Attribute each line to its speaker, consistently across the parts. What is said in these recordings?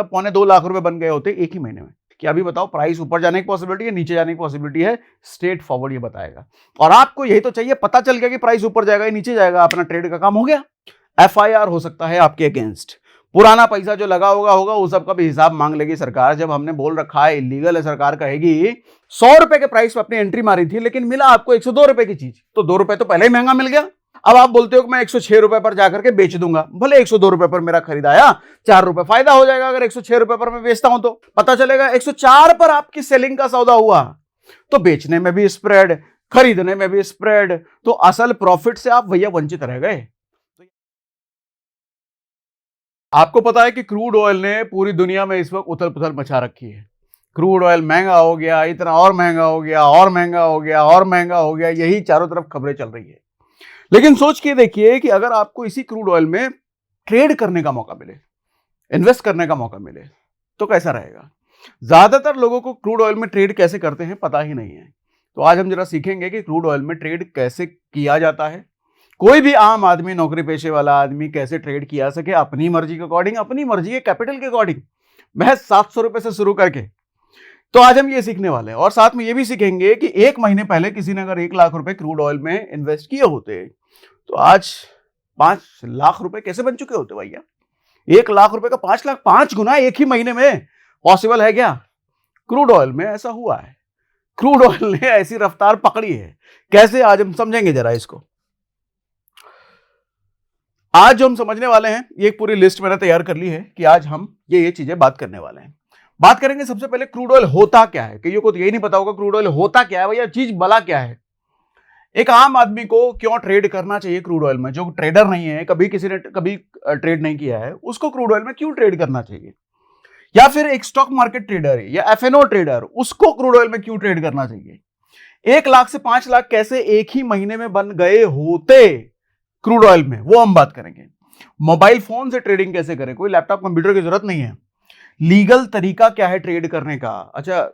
Speaker 1: तब 2.25 लाख रुपए बन गए होते एक ही महीने में। कि अभी बताओ प्राइस ऊपर जाने की पॉसिबिलिटी है, नीचे जाने की पॉसिबिलिटी है, स्ट्रेट फॉरवर्ड ये बताएगा। और आपको यही तो चाहिए, पता चल गया कि प्राइस ऊपर जाएगा या नीचे जाएगा, अपना ट्रेड का काम हो गया। एफआईआर हो सकता है आपके अगेंस्ट, पुराना पैसा जो लगा होगा वो सब का भी हिसाब मांग लेगी सरकार। जब हमने बोल रखा है इलीगल है, सरकार कहेगी 100 रुपए के प्राइस पर अपनी एंट्री मारी थी लेकिन मिला आपको 102 रुपए की चीज, तो 2 रुपए तो पहले ही महंगा मिल गया। अब आप बोलते हो कि मैं 106 रुपए पर जाकर के बेच दूंगा, भले 102 रुपए पर मेरा खरीदाया, 4 रुपए फायदा हो जाएगा। अगर 106 रुपए पर मैं बेचता हूं तो पता चलेगा 104 पर आपकी सेलिंग का सौदा हुआ, तो बेचने में भी स्प्रेड, खरीदने में भी स्प्रेड, तो असल प्रॉफिट से आप भैया वंचित रह गए। आपको पता है कि क्रूड ऑयल ने पूरी दुनिया में इस वक्त उथल पुथल मचा रखी है। क्रूड ऑयल महंगा हो गया, इतना और महंगा हो गया, और महंगा हो गया, और महंगा हो गया, यही चारों तरफ खबरें चल रही है। लेकिन सोच के देखिए कि अगर आपको इसी क्रूड ऑयल में ट्रेड करने का मौका मिले, इन्वेस्ट करने का मौका मिले, तो कैसा रहेगा। ज्यादातर लोगों को क्रूड ऑयल में ट्रेड कैसे करते हैं पता ही नहीं है। तो आज हम जरा सीखेंगे कि क्रूड ऑयल में ट्रेड कैसे किया जाता है, कोई भी आम आदमी, नौकरी पेशे वाला आदमी कैसे ट्रेड किया सके अपनी मर्जी के अकॉर्डिंग, अपनी मर्जी के कैपिटल के अकॉर्डिंग, महज 700 रुपए से शुरू करके। तो आज हम ये सीखने वाले हैं और साथ में ये भी सीखेंगे कि एक महीने पहले किसी ने अगर 1 लाख रुपए क्रूड ऑयल में इन्वेस्ट किए होते तो आज 5 लाख रुपए कैसे बन चुके होते भैया। 1 लाख रुपए का 5 लाख, 5 गुना एक ही महीने में पॉसिबल है क्या। क्रूड ऑयल में ऐसा हुआ है, क्रूड ऑयल ने ऐसी रफ्तार पकड़ी है। कैसे, आज हम समझेंगे जरा इसको। आज जो हम समझने वाले हैं, ये एक पूरी लिस्ट मैंने तैयार कर ली है कि आज हम ये चीजें बात करने वाले हैं। बात करेंगे सबसे पहले क्रूड ऑयल होता क्या है। कईयों को तो यही नहीं पता होगा क्रूड ऑयल होता क्या है भैया, चीज भला क्या है। एक आम आदमी को क्यों ट्रेड करना चाहिए क्रूड ऑयल में, जो ट्रेडर नहीं है, कभी किसी ने कभी ट्रेड नहीं किया है, उसको क्रूड ऑयल में क्यों ट्रेड करना चाहिए। या फिर एक स्टॉक मार्केट ट्रेडर है या एफएनओ ट्रेडर, उसको क्रूड ऑयल में क्यों ट्रेड करना चाहिए। 1 लाख से 5 लाख कैसे एक ही महीने में बन गए होते क्रूड ऑयल में, वो हम बात करेंगे। मोबाइल फोन से ट्रेडिंग कैसे करें, कोई लैपटॉप कंप्यूटर की जरूरत नहीं है। लीगल तरीका क्या है ट्रेड करने का। अच्छा,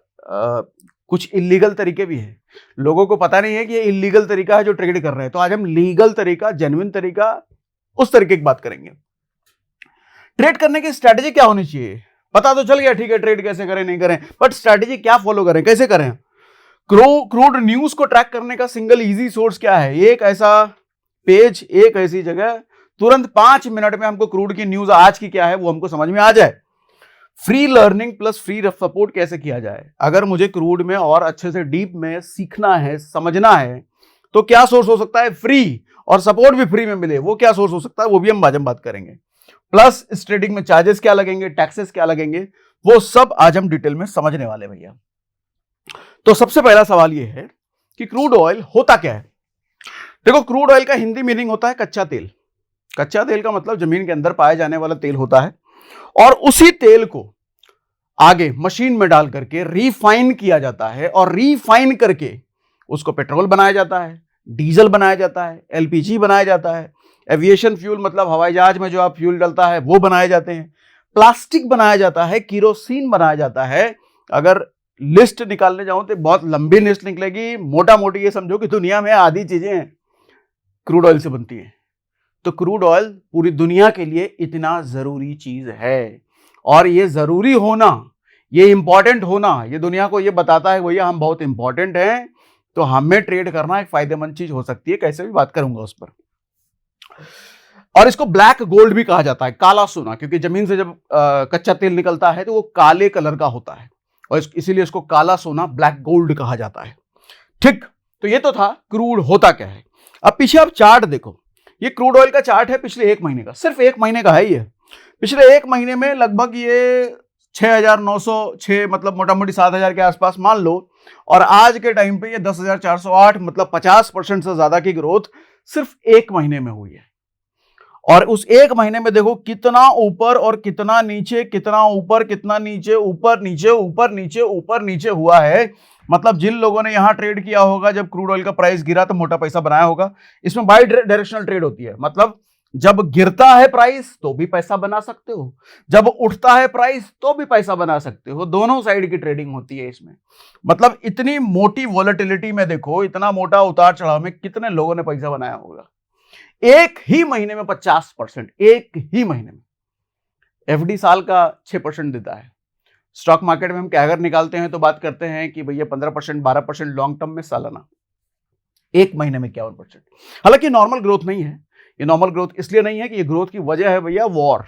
Speaker 1: कुछ इलीगल तरीके भी हैं, लोगों को पता नहीं है कि ये इलीगल तरीका है जो ट्रेड कर रहे हैं। तो आज हम लीगल तरीका, जेन्युइन तरीका, उस तरीके की बात करेंगे। ट्रेड करने की स्ट्रैटेजी क्या होनी चाहिए, पता तो चल गया, ठीक है ट्रेड कैसे करें नहीं करें, बट स्ट्रैटेजी क्या फॉलो करें, कैसे करें। क्रूड न्यूज को ट्रैक करने का सिंगल इजी सोर्स क्या है, एक ऐसा पेज, एक ऐसी जगह, तुरंत 5 मिनट में हमको क्रूड की न्यूज आज की क्या है वो हमको समझ में आ जाए। Free learning plus free support कैसे किया जाए। अगर मुझे क्रूड में और अच्छे से डीप में सीखना है, समझना है, तो क्या सोर्स हो सकता है फ्री, और सपोर्ट भी फ्री में मिले, वो क्या सोर्स हो सकता है, वो भी हम आज बात करेंगे। प्लस इस ट्रेडिंग में चार्जेस क्या लगेंगे, टैक्सेस क्या लगेंगे, वो सब आज हम डिटेल में समझने वाले भैया। तो सबसे पहला सवाल ये है कि क्रूड ऑयल होता क्या है। देखो, क्रूड ऑयल का हिंदी मीनिंग होता है कच्चा तेल। कच्चा तेल का मतलब जमीन के अंदर पाए जाने वाला तेल होता है, और उसी तेल को आगे मशीन में डाल करके रिफाइन किया जाता है, और रिफाइन करके उसको पेट्रोल बनाया जाता है, डीजल बनाया जाता है, एलपीजी बनाया जाता है, एविएशन फ्यूल मतलब हवाई जहाज में जो आप फ्यूल डलता है वो बनाए जाते हैं, प्लास्टिक बनाया जाता है, किरोसिन बनाया जाता है। अगर लिस्ट निकालने जाऊं तो बहुत लंबी लिस्ट निकलेगी, मोटा मोटी ये समझो कि दुनिया में आधी चीजें क्रूड ऑयल से बनती है। तो क्रूड ऑयल पूरी दुनिया के लिए इतना जरूरी चीज है, और ये जरूरी होना, ये इंपॉर्टेंट होना, ये दुनिया को ये बताता है भैया हम बहुत इंपॉर्टेंट हैं, तो हमें ट्रेड करना एक फायदेमंद चीज हो सकती है। कैसे भी बात करूंगा उस पर। और इसको ब्लैक गोल्ड भी कहा जाता है, काला सोना, क्योंकि जमीन से जब कच्चा तेल निकलता है तो वो काले कलर का होता है, और इसीलिए इसको काला सोना, ब्लैक गोल्ड कहा जाता है। ठीक, तो ये तो था क्रूड होता क्या है। अब पीछे आप चार्ट देखो, ये क्रूड ऑयल का चार्ट है पिछले 1 महीने का, सिर्फ 1 महीने का है ये। पिछले 1 महीने में लगभग ये 6,906 मतलब मोटा मोटी 7,000 के आसपास मान लो, और आज के टाइम पे ये 10,408 मतलब 50% से ज्यादा की ग्रोथ सिर्फ 1 महीने में हुई है। और उस 1 महीने में देखो कितना ऊपर और कितना नीचे, कितना ऊपर कितना नीचे, ऊपर नीचे ऊपर नीचे ऊपर नीचे हुआ है। मतलब जिन लोगों ने यहां ट्रेड किया होगा जब क्रूड ऑयल का प्राइस गिरा तो मोटा पैसा बनाया होगा। इसमें बाई डायरेक्शनल ट्रेड होती है, मतलब जब गिरता है प्राइस तो भी पैसा बना सकते हो, जब उठता है प्राइस तो भी पैसा बना सकते हो, दोनों साइड की ट्रेडिंग होती है इसमें। मतलब इतनी मोटी वॉलेटिलिटी में देखो, इतना मोटा उतार चढ़ाव में कितने लोगों ने पैसा बनाया होगा। एक ही महीने में 50%, एक ही महीने में एफडी साल का 6% देता है। स्टॉक मार्केट में हम क्या अगर निकालते हैं तो बात करते हैं कि भैया 15% 12% लॉन्ग टर्म में सालाना, एक महीने में 51%। हालांकि नॉर्मल ग्रोथ नहीं है, ये नॉर्मल ग्रोथ इसलिए नहीं है कि ये ग्रोथ की वजह है भैया वॉर।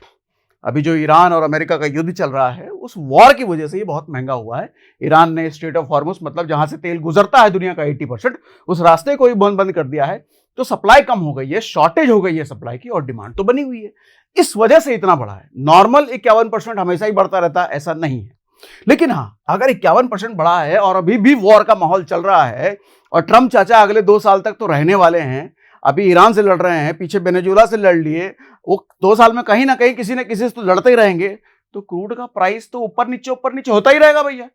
Speaker 1: अभी जो ईरान और अमेरिका का युद्ध चल रहा है उस वॉर की वजह से ये बहुत महंगा हुआ है। ईरान ने स्ट्रेट ऑफ हॉर्मुज, मतलब जहां से तेल गुजरता है दुनिया का 80%, उस रास्ते को ही बंद कर दिया है। तो सप्लाई कम हो गई है, शॉर्टेज हो गई है सप्लाई की, और डिमांड तो बनी हुई है, इस वजह से इतना बढ़ा है। नॉर्मल 51% हमेशा ही बढ़ता रहता है ऐसा नहीं है, लेकिन हाँ अगर 51% बढ़ा है और अभी भी वॉर का माहौल चल रहा है और ट्रम्प चाचा अगले 2 साल तक तो रहने वाले हैं, अभी ईरान से लड़ रहे हैं, पीछे वेनेजुएला से लड़ लिए, वो 2 साल में कहीं ना कहीं किसी न किसी से तो लड़ते ही रहेंगे, तो क्रूड का प्राइस तो ऊपर नीचे होता ही रहेगा भैया।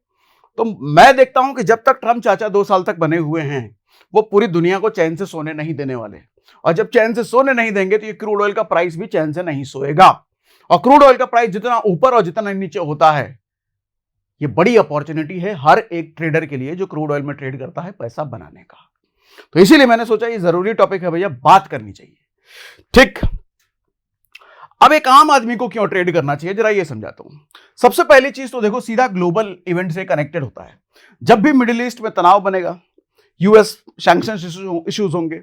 Speaker 1: तो मैं देखता हूं कि जब तक ट्रम्प चाचा 2 साल तक बने हुए हैं वो पूरी दुनिया को चैन से सोने नहीं देने वाले, और जब चैन से सोने नहीं देंगे तो ये क्रूड ऑयल का प्राइस भी चैन से नहीं सोएगा। और क्रूड ऑयल का प्राइस जितना ऊपर और जितना नीचे होता है, ये बड़ी अपॉर्चुनिटी है हर एक ट्रेडर के लिए जो क्रूड ऑयल में ट्रेड करता है पैसा बनाने का। तो इसीलिए मैंने सोचा ये जरूरी टॉपिक है भैया, बात करनी चाहिए। ठीक, अब एक आम आदमी को क्यों ट्रेड करना चाहिए जरा ये समझाता हूं। सबसे पहली चीज तो देखो, सीधा ग्लोबल इवेंट से कनेक्टेड होता है। जब भी मिडिल ईस्ट में तनाव बनेगा, यूएस सैंक्शन इश्यूज होंगे,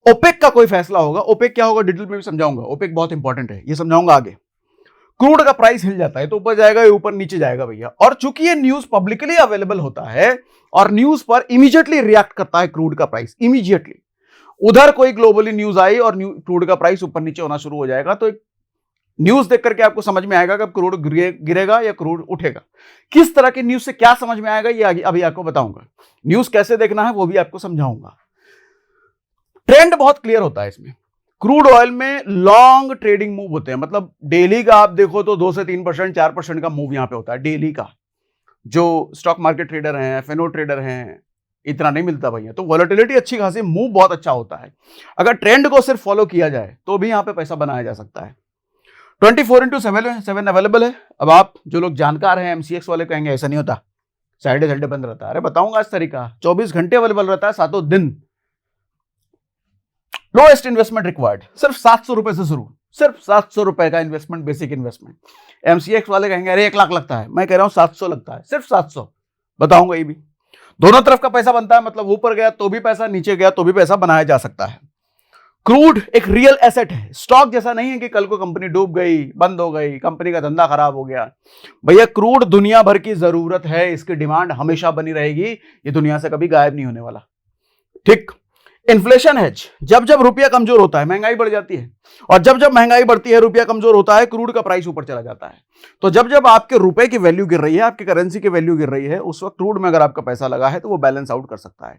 Speaker 1: ओपेक का कोई फैसला होगा, ओपेक क्या होगा डिटेल में भी समझाऊंगा, ओपेक बहुत इंपॉर्टेंट है, ये समझाऊंगा आगे। क्रूड का प्राइस हिल जाता है तो ऊपर जाएगा या ऊपर नीचे जाएगा भैया, और चूंकि ये न्यूज पब्लिकली अवेलेबल होता है और न्यूज पर इमीडिएटली रिएक्ट करता है क्रूड का प्राइस, इमीडिएटली। उधर कोई ग्लोबली न्यूज आई और क्रूड का प्राइस ऊपर नीचे होना शुरू हो जाएगा, तो न्यूज देख करके आपको समझ में आएगा कि क्रूड गिरेगा या क्रूड उठेगा। किस तरह की न्यूज से क्या समझ में आएगा ये अभी आपको बताऊंगा, न्यूज कैसे देखना है वो भी आपको समझाऊंगा। ट्रेंड बहुत क्लियर होता है इसमें। क्रूड ऑयल में लॉन्ग ट्रेडिंग मूव होते हैं, मतलब डेली का आप देखो तो 2 से 3% 4% का मूव यहां पे होता है डेली का। जो स्टॉक मार्केट ट्रेडर हैं, एफएनओ ट्रेडर हैं, इतना नहीं मिलता भैया, तो वॉलेटिलिटी अच्छी खासी, मूव बहुत अच्छा होता है। अगर ट्रेंड को सिर्फ फॉलो किया जाए तो भी यहां पे पैसा बनाया जा सकता है। 24/7 अवेलेबल है। अब आप जो लोग जानकार हैं एमसीएक्स वाले कहेंगे ऐसा नहीं होता, सैटरडे बंद रहता है। अरे बताऊंगा इस तरीका, 24 घंटे अवेलेबल रहता है, 7 दिन। लोएस्ट इन्वेस्टमेंट रिक्वायर्ड, सिर्फ 700 रुपए से शुरू, सिर्फ 700 रुपए का इन्वेस्टमेंट, बेसिक इन्वेस्टमेंट। एमसीएक्स वाले कहेंगे अरे 1 लाख लगता है, मैं कह रहा हूं 700 लगता है, सिर्फ 700। बताऊंगा ये भी, दोनों तरफ का पैसा बनता है, मतलब ऊपर गया तो भी पैसा, नीचे गया तो भी पैसा बनाया जा सकता है। क्रूड एक रियल एसेट है, स्टॉक जैसा नहीं है कि कल को कंपनी डूब गई, बंद हो गई, कंपनी का धंधा खराब हो गया। भैया क्रूड दुनिया भर की जरूरत है, इसकी डिमांड हमेशा बनी रहेगी, ये दुनिया से कभी गायब नहीं होने वाला। ठीक, इन्फ्लेशन हेज, जब जब रुपया कमजोर होता है महंगाई बढ़ जाती है, और जब जब महंगाई बढ़ती है रुपया कमजोर होता है, क्रूड का प्राइस ऊपर चला जाता है। तो जब जब आपके रुपए की वैल्यू गिर रही है, आपकी करेंसी की वैल्यू गिर रही है, उस वक्त क्रूड में अगर आपका पैसा लगा है तो वो बैलेंस आउट कर सकता है।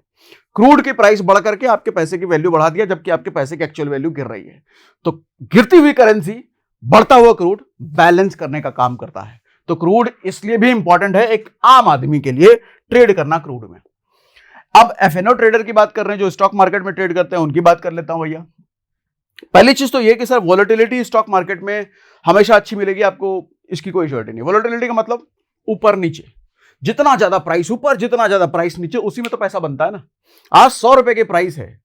Speaker 1: क्रूड की प्राइस बढ़ करके आपके पैसे की वैल्यू बढ़ा दिया, जबकि आपके पैसे की एक्चुअल वैल्यू गिर रही है। तो गिरती हुई करेंसी, बढ़ता हुआ क्रूड बैलेंस करने का काम करता है। तो क्रूड इसलिए भी इंपॉर्टेंट है एक आम आदमी के लिए ट्रेड करना क्रूड में। अब एफएनओ ट्रेडर की बात कर रहे हैं जो स्टॉक मार्केट में ट्रेड करते हैं, उनकी बात कर लेता हूं भैया। पहली चीज तो ये कि सर वॉलेटिलिटी स्टॉक मार्केट में हमेशा अच्छी मिलेगी आपको, इसकी कोई श्योरिटी नहीं। वॉलेटिलिटी का मतलब ऊपर नीचे, जितना ज्यादा प्राइस ऊपर जितना ज्यादा प्राइस नीचे, उसी में तो पैसा बनता है ना। आज 100 रुपए की प्राइस है,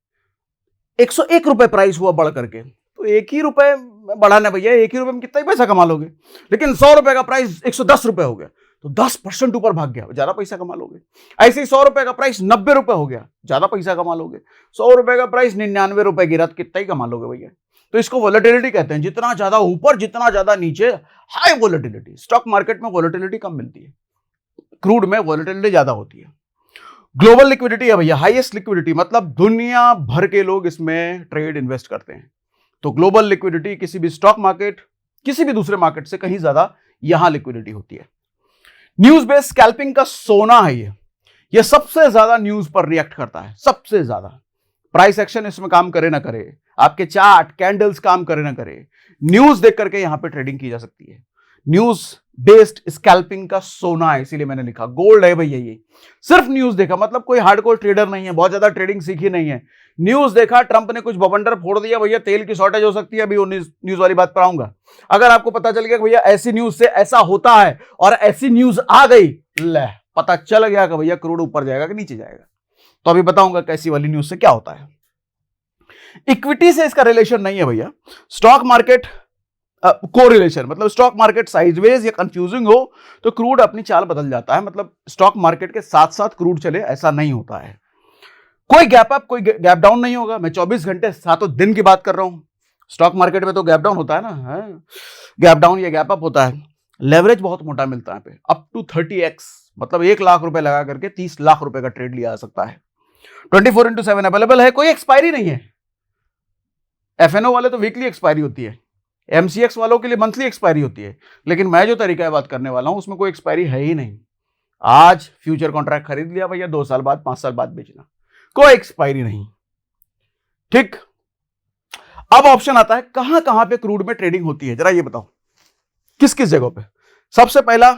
Speaker 1: 101 रुपए प्राइस हुआ बढ़ करके, तो 1 ही रुपए बढ़ाना भैया, 1 ही रुपए में कितना ही पैसा कमा लोगे। लेकिन 100 रुपए का प्राइस 110 रुपए हो गया तो 10% ऊपर भाग गया, ज्यादा पैसा कमा लोगे। ऐसे ही 100 रुपए का प्राइस 90 रुपए हो गया, ज्यादा पैसा कमा लोगे। 100 रुपए का प्राइस 99 रुपए गिरा तो कितना ही कमा लोगे भैया। तो इसको वॉलेटिलिटी कहते हैं, जितना ज्यादा ऊपर जितना ज्यादा नीचे, हाई वॉलेटिलिटी। स्टॉक मार्केट में वॉलेटिलिटी कम मिलती है, क्रूड में वॉलेटिलिटी ज्यादा होती है। ग्लोबल लिक्विडिटी है भैया, हाईएस्ट लिक्विडिटी, मतलब दुनिया भर के लोग इसमें ट्रेड इन्वेस्ट करते हैं। तो ग्लोबल लिक्विडिटी किसी भी स्टॉक मार्केट, किसी भी दूसरे मार्केट से कहीं ज्यादा यहां लिक्विडिटी होती है। न्यूज बेस्ड स्कैल्पिंग का सोना है ये सबसे ज्यादा न्यूज पर रिएक्ट करता है, सबसे ज्यादा। प्राइस एक्शन इसमें काम करे ना करे, आपके चार्ट कैंडल्स काम करे ना करे, न्यूज देख करके यहां पे ट्रेडिंग की जा सकती है। न्यूज बेस्ड स्कैल्पिंग का सोना है, इसीलिए मैंने लिखा गोल्ड है भैया। ये सिर्फ न्यूज देखा, मतलब कोई हार्डकोर ट्रेडर नहीं है, बहुत ज्यादा ट्रेडिंग सीखी नहीं है। न्यूज देखा, ट्रंप ने कुछ बवंडर फोड़ दिया भैया, तेल की शॉर्टेज हो सकती है, अभी न्यूज वाली बात पर आऊंगा। अगर आपको पता चल गया कि भैया ऐसी न्यूज से ऐसा होता है और ऐसी न्यूज आ गई, ले पता चल गया कि भैया क्रूड ऊपर जाएगा कि नीचे जाएगा। तो अभी बताऊंगा कैसी वाली न्यूज से क्या होता है। इक्विटी से इसका रिलेशन नहीं है भैया। स्टॉक मार्केट कोरिलेशन, मतलब स्टॉक मार्केट साइडवेज या कंफ्यूजिंग हो तो क्रूड अपनी चाल बदल जाता है, मतलब स्टॉक मार्केट के साथ साथ क्रूड चले ऐसा नहीं होता है। कोई गैप अप कोई गैप डाउन नहीं होगा। मैं 24 घंटे सातों दिन की बात कर रहा हूं। स्टॉक मार्केट में तो गैप डाउन होता है ना, गैप डाउन या गैप अप होता है। लेवरेज बहुत मोटा मिलता है पे, अप टू 30x, मतलब 1 लाख रुपए लगा करके 30 लाख रुपए का ट्रेड लिया जा सकता है। 24/7 अवेलेबल है, कोई एक्सपायरी नहीं है। एफएनओ वाले तो वीकली एक्सपायरी होती है, एमसीएक्स वालों के लिए मंथली एक्सपायरी होती है, लेकिन मैं जो तरीका बात करने वाला हूं उसमें कोई एक्सपायरी है ही नहीं। आज फ्यूचर कॉन्ट्रैक्ट खरीद लिया भैया, 2 साल बाद 5 साल बाद बेचना, कोई एक्सपायरी नहीं। ठीक, अब ऑप्शन आता है कहां कहां पे क्रूड में ट्रेडिंग होती है, जरा ये बताओ किस किस जगह पे। सबसे पहला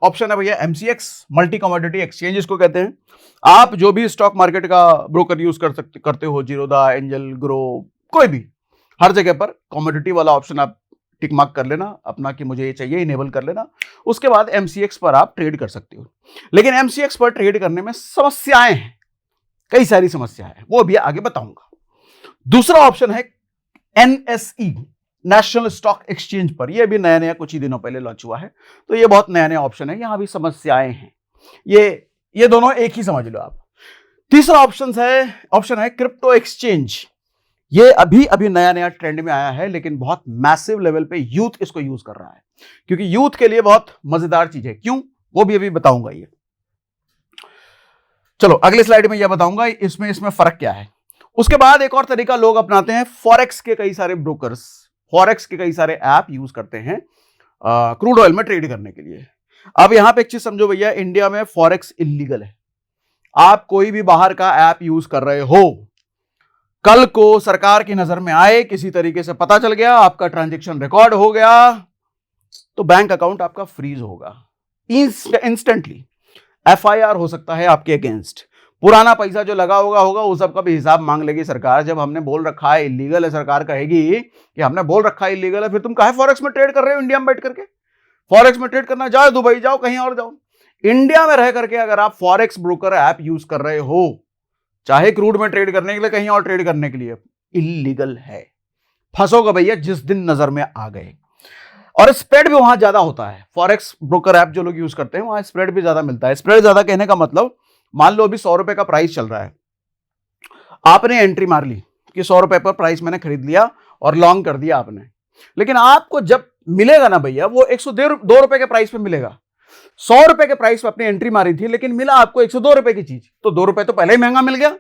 Speaker 1: ऑप्शन है भैया एमसीएक्स, मल्टी कमोडिटी एक्सचेंज इसको कहते हैं। आप जो भी स्टॉक मार्केट का ब्रोकर यूज करते हो, जीरोधा, एंजल, ग्रो, कोई भी, हर जगह पर कमोडिटी वाला ऑप्शन आप टिक मार्क कर लेना अपना कि मुझे ये चाहिए, इनेबल कर लेना। उसके बाद एमसीएक्स पर आप ट्रेड कर सकते हो। लेकिन एमसीएक्स पर ट्रेड करने में समस्याएं हैं, कई सारी समस्याएं हैं, वो भी आगे बताऊंगा। दूसरा ऑप्शन है एनएसई, नेशनल स्टॉक एक्सचेंज पर। यह भी नया नया कुछ ही दिनों पहले लॉन्च हुआ है, तो ये बहुत नया नया ऑप्शन है, यहां भी समस्याएं हैं। ये दोनों एक ही समझ लो आप। तीसरा ऑप्शन है क्रिप्टो एक्सचेंज। ये अभी अभी नया नया ट्रेंड में आया है, लेकिन बहुत मैसिव लेवल पे यूथ इसको यूज कर रहा है, क्योंकि यूथ के लिए बहुत मजेदार चीज है। क्यों, वो भी अभी बताऊंगा। ये चलो अगली स्लाइड में यह बताऊंगा इसमें फर्क क्या है। उसके बाद एक और तरीका लोग अपनाते हैं, फॉरेक्स के कई सारे ब्रोकर्स, फॉरेक्स के कई सारे ऐप यूज करते हैं क्रूड ऑयल में ट्रेड करने के लिए। अब यहां पे एक चीज समझो भैया, इंडिया में फॉरेक्स इलीगल है। आप कोई भी बाहर का ऐप यूज कर रहे हो, कल को सरकार की नजर में आए, किसी तरीके से पता चल गया, आपका ट्रांजैक्शन रिकॉर्ड हो गया, तो बैंक अकाउंट आपका फ्रीज होगा इंस्टेंटली। एफआईआर हो सकता है आपके अगेंस्ट। पुराना पैसा जो लगा होगा उस सबका भी हिसाब मांग लेगी सरकार। जब हमने बोल रखा है इलीगल है, सरकार कहेगी कि हमने बोल रखा है इलीगल है, फिर तुम काहे फॉरेक्स में ट्रेड कर रहे हो इंडिया में बैठ करके। फॉरेक्स में ट्रेड करना, जाओ दुबई जाओ, कहीं और जाओ। इंडिया में रह करके अगर आप फॉरेक्स ब्रोकर ऐप यूज कर रहे हो, चाहे क्रूड में ट्रेड करने के लिए, कहीं और ट्रेड करने के लिए, इलीगल है। फंसोगे भैया जिस दिन नजर में आ गए। और स्प्रेड भी वहां ज्यादा होता है। फॉरेक्स ब्रोकर ऐप जो लोग यूज करते हैं वहां स्प्रेड भी ज्यादा मिलता है। स्प्रेड ज्यादा कहने का मतलब, मान लो अभी 100 रुपए का प्राइस चल रहा है, आपने एंट्री मार ली कि 100 रुपए पर प्राइस मैंने खरीद लिया और लॉन्ग कर दिया आपने, लेकिन आपको जब मिलेगा ना भैया, वो 102 रुपए के प्राइस पे मिलेगा। 100 रुपए के प्राइस पे अपनी एंट्री मारी थी, लेकिन मिला आपको 102 रुपए की चीज, तो 2 रुपए तो पहले ही महंगा मिल गया।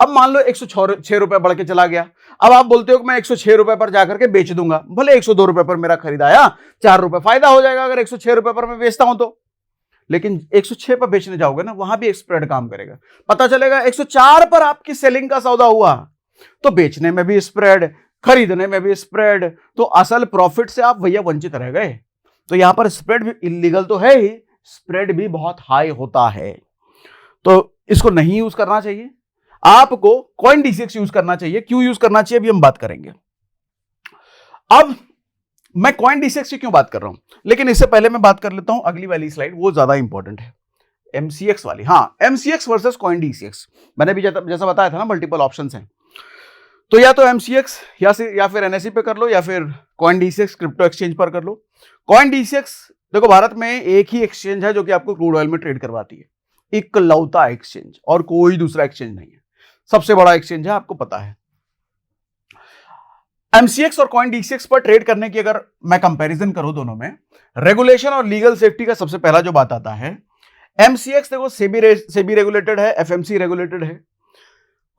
Speaker 1: अब मान लो 106 रुपए बढ़ के चला गया। अब आप बोलते हो कि मैं 106 रुपए पर जाकर के बेच दूंगा, भले 102 रुपए पर मेरा खरीदाया, 4 रुपए फायदा हो जाएगा अगर 106 रुपए पर मैं बेचता हूं तो। लेकिन 106 पर बेचने जाओगे ना, वहां भी एक स्प्रेड काम करेगा। पता चलेगा 104 पर आपकी सेलिंग का सौदा हुआ, तो बेचने में भी स्प्रेड, खरीदने में भी स्प्रेड, तो असल प्रॉफिट से आप भैया वंचित रह गए। तो यहां पर स्प्रेड भी इलीगल तो है ही, स्प्रेड भी बहुत हाई होता है, तो इसको नहीं यूज करना चाहिए। आपको CoinDCX यूज करना चाहिए। क्यों यूज करना चाहिए अभी हम बात करेंगे। अब मैं CoinDCX की क्यों बात कर रहा हूं, लेकिन इससे पहले मैं बात कर लेता हूं अगली वाली स्लाइड, वो ज्यादा इंपॉर्टेंट है, MCX वाली। हाँ, MCX वर्सेस CoinDCX। मैंने भी जैसा बताया था ना, मल्टीपल ऑप्शंस हैं, तो या तो MCX या फिर NSE पे कर लो, या फिर CoinDCX क्रिप्टो एक्सचेंज पर कर लो। CoinDCX देखो, भारत में एक ही एक्सचेंज है जो कि आपको क्रूड ऑयल में ट्रेड करवाती है, इकलौता एक्सचेंज, और कोई दूसरा एक्सचेंज नहीं है। सबसे बड़ा एक्सचेंज है, आपको पता है। MCX और CoinDCX पर ट्रेड करने की अगर मैं कंपैरिजन करूं दोनों में, रेगुलेशन और लीगल सेफ्टी का सबसे पहला जो बात आता है, MCX देखो सेबी रेगुलेटेड है, FMC रेगुलेटेड है।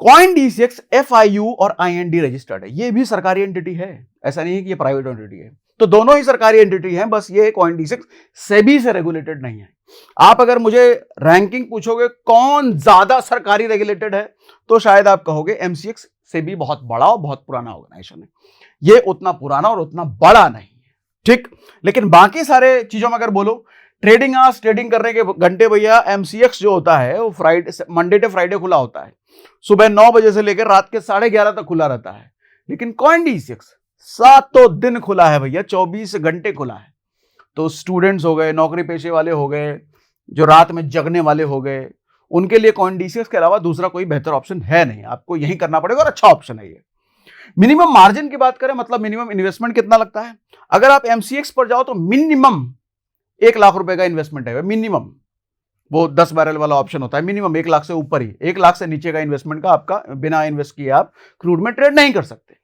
Speaker 1: CoinDCX FIU और IND रजिस्टर्ड है। ये भी सरकारी एंटिटी है, ऐसा नहीं है कि ये प्राइवेट एंटिटी है, तो दोनों ही सरकारी एंटिटी हैं, बस ये CoinDCX सेबी से रेगुलेटेड नहीं है। आप अगर मुझे रैंकिंग पूछोगे कौन ज्यादा सरकारी रेगुलेटेड है, तो शायद आप कहोगे MCX सेबी बहुत बड़ा और बहुत पुराना ऑर्गेनाइजेशन है, ये उतना पुराना और उतना बड़ा नहीं है। ठीक, लेकिन बाकी सारे चीजों में अगर बोलो, ट्रेडिंग आवर्स, ट्रेडिंग करने के घंटे भैया, MCX जो होता है वो मंडे टू फ्राइडे खुला होता है, सुबह 9 बजे से लेकर रात के 11:30 तक खुला रहता है। लेकिन CoinDCX 7 दिन खुला है भैया, 24 घंटे खुला है। तो स्टूडेंट्स हो गए, नौकरी पेशे वाले हो गए, जो रात में जगने वाले हो गए, उनके लिए CoinDCX के अलावा दूसरा कोई बेहतर ऑप्शन है नहीं, आपको यही करना पड़ेगा, और अच्छा ऑप्शन है ये। मिनिमम मार्जिन की बात करें, मतलब मिनिमम इन्वेस्टमेंट कितना लगता है। अगर आप एमसीएक्स पर जाओ तो मिनिमम 1 लाख रुपए का इन्वेस्टमेंट है, मिनिमम। वो 10 बैरल वाला ऑप्शन होता है, मिनिमम 1 लाख से ऊपर ही, 1 लाख से नीचे का इन्वेस्टमेंट का आपका बिना इन्वेस्ट किए आप क्रूड में ट्रेड नहीं कर सकते।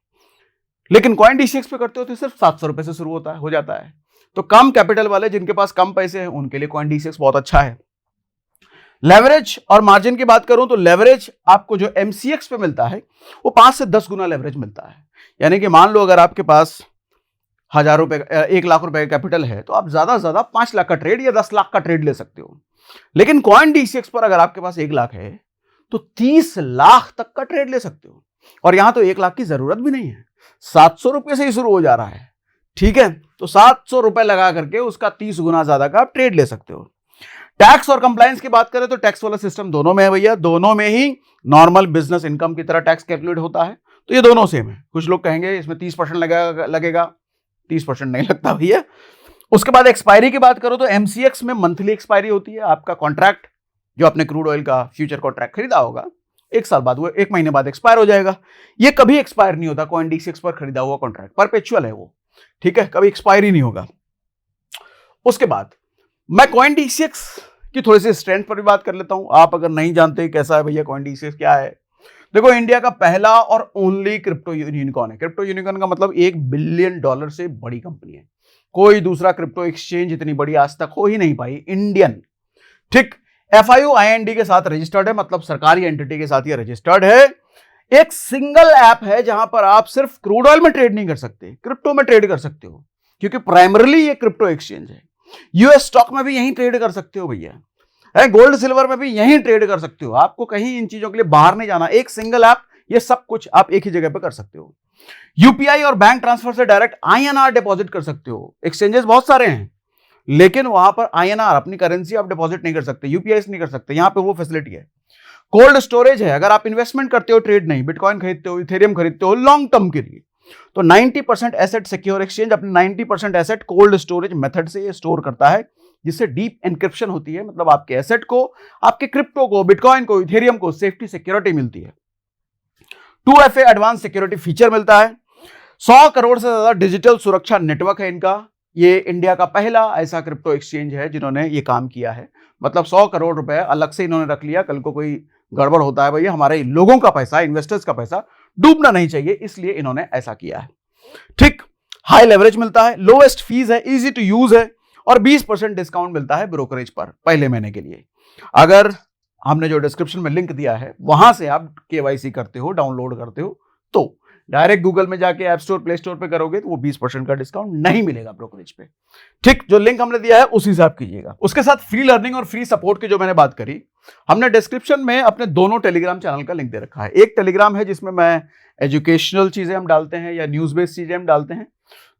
Speaker 1: लेकिन कॉइन डीसीएक्स पे करते हो तो सिर्फ 700 रुपए से शुरू होता है, हो जाता है। तो कम कैपिटल वाले जिनके पास कम पैसे हैं उनके लिए कॉइन डीसीएक्स बहुत अच्छा है। लेवरेज और मार्जिन की बात करूं तो लेवरेज आपको जो एमसीएक्स पे मिलता है वो 5 से 10 गुना लेवरेज मिलता है। यानी कि मान लो अगर आपके पास 1000 रुपए 1 लाख रुपए का कैपिटल है तो आप ज्यादा से ज्यादा 5 लाख का ट्रेड या 10 लाख का ट्रेड ले सकते हो। लेकिन कॉइन डीसीएक्स पर अगर आपके पास 1 लाख है तो 30 लाख तक का ट्रेड ले सकते हो। और यहां तो 1 लाख की जरूरत भी नहीं है, 700 रुपए से ही शुरू हो जा रहा है। ठीक है, तो 700 रुपए लगा करके उसका 30 गुना ज्यादा का आप ट्रेड ले सकते हो। टैक्स और कंप्लायंस की बात करें तो टैक्स वाला सिस्टम दोनों में है भैया, दोनों में ही नॉर्मल बिजनेस इनकम की तरह टैक्स कैलकुलेट होता है। तो ये दोनों सेम है। कुछ लोग कहेंगे इसमें 30% लगेगा, 30% नहीं लगता भैया। उसके बाद एक्सपायरी की बात करो तो एमसीएक्स में मंथली एक्सपायरी होती है। आपका कॉन्ट्रैक्ट जो आपने क्रूड ऑयल का फ्यूचर कॉन्ट्रैक्ट खरीदा होगा 1 साल बाद, वो 1 महीने बाद एक्सपायर हो जाएगा। ये कभी एक्सपायर नहीं होता, कॉइन डीसीएक्स पर खरीदा हुआ कॉन्ट्रैक्ट परपेचुअल है वो। ठीक है, कभी एक्सपायर ही नहीं होगा। उसके बाद मैं कॉइन डीसीएक्स की थोड़ी सी स्ट्रेंथ पर भी बात कर लेता हूं। आप अगर नहीं जानते कैसा है भैया कॉइन डीसीएक्स क्या है, देखो इंडिया का पहला और ओनली क्रिप्टो यूनिकॉर्न है। क्रिप्टो यूनिकॉर्न का मतलब $1 बिलियन से बड़ी कंपनी है। कोई दूसरा क्रिप्टो एक्सचेंज इतनी बड़ी आज तक हो ही नहीं पाई इंडियन। ठीक, FIO-IND के साथ रजिस्टर्ड है, मतलब सरकारी एंटिटी के साथ ये रजिस्टर्ड है। एक सिंगल ऐप है जहां पर आप सिर्फ क्रूड ऑयल में ट्रेड नहीं कर सकते, क्रिप्टो में ट्रेड कर सकते हो, क्योंकि प्राइमरली ये क्रिप्टो एक्सचेंज है। यूएस स्टॉक में भी यहीं ट्रेड कर सकते हो भैया, गोल्ड सिल्वर में भी यहीं ट्रेड कर सकते हो। आपको कहीं इन चीजों के लिए बाहर नहीं जाना, एक सिंगल ऐप, ये सब कुछ आप एक ही जगह पे कर सकते हो। यूपीआई और बैंक ट्रांसफर से डायरेक्ट INR डिपॉजिट कर सकते हो। एक्सचेंजेस बहुत सारे हैं, लेकिन वहां पर INR अपनी करेंसी आप डिपॉजिट नहीं कर सकते, यूपीआई से नहीं कर सकते, यहां पे वो फैसिलिटी है। कोल्ड स्टोरेज है, अगर आप इन्वेस्टमेंट करते हो, ट्रेड नहीं, बिटकॉइन खरीदते हो, इथेरियम खरीदते हो लॉन्ग टर्म के लिए, तो 90% एसेट सिक्योर एक्सचेंज अपने 90% एसेट कोल्ड स्टोरेज मेथड से ये स्टोर करता है, जिससे डीप एनक्रिप्शन होती है। मतलब आपके एसेट को, आपके क्रिप्टो को, बिटकॉइन को, इथेरियम को सेफ्टी सिक्योरिटी मिलती है। 2FA एडवांस सिक्योरिटी फीचर मिलता है। 100 करोड़ से ज्यादा डिजिटल सुरक्षा नेटवर्क है इनका। ये इंडिया का पहला ऐसा क्रिप्टो एक्सचेंज है जिन्होंने ये काम किया है। मतलब 100 करोड़ रुपए अलग से इन्होंने रख लिया, कल को कोई गड़बड़ होता है भैया, हमारे लोगों का पैसा, इन्वेस्टर्स का पैसा डूबना नहीं चाहिए, इसलिए इन्होंने ऐसा किया है। ठीक, हाई लेवरेज मिलता है, लोएस्ट फीस है, इजी टू यूज है, और 20% डिस्काउंट मिलता है ब्रोकरेज पर पहले महीने के लिए। अगर हमने जो डिस्क्रिप्शन में लिंक दिया है वहां से आप KYC करते हो, डाउनलोड करते हो, तो डायरेक्ट गूगल में जाके ऐप स्टोर, प्ले स्टोर पे करोगे तो वो 20% का डिस्काउंट नहीं मिलेगा ब्रोकरेज पे। ठीक, जो लिंक हमने दिया है उसी से आप कीजिएगा। उसके साथ फ्री लर्निंग और फ्री सपोर्ट की जो मैंने बात करी, हमने डिस्क्रिप्शन में अपने दोनों टेलीग्राम चैनल का लिंक दे रखा है। एक टेलीग्राम है जिसमें मैं एजुकेशनल चीजें हम डालते हैं या न्यूज बेस्ड चीजें हम डालते हैं।